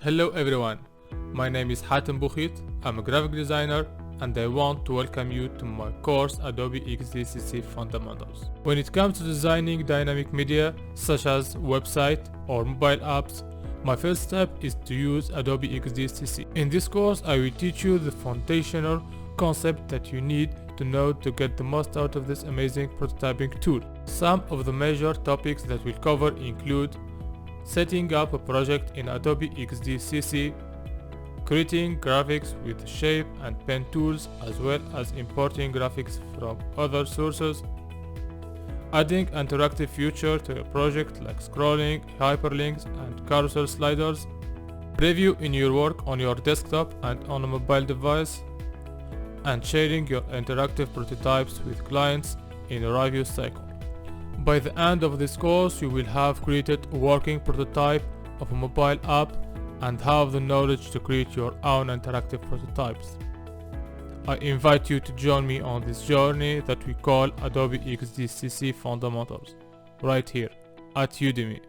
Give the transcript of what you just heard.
Hello everyone, my name is Hatem Boukhit. I'm a graphic designer and I want to welcome you to my course Adobe XD CC Fundamentals. When it comes to designing dynamic media such as website or mobile apps, my first step is to use Adobe XD CC. In this course, I will teach you the foundational concept that you need to know to get the most out of this amazing prototyping tool. Some of the major topics that we'll cover include setting up a project in Adobe XD CC, creating graphics with shape and pen tools as well as importing graphics from other sources, adding interactive feature to a project like scrolling, hyperlinks and carousel sliders, previewing your work on your desktop and on a mobile device, and sharing your interactive prototypes with clients in a review cycle. By the end of this course, you will have created a working prototype of a mobile app and have the knowledge to create your own interactive prototypes. I invite you to join me on this journey that we call Adobe XD CC Fundamentals, right here at Udemy.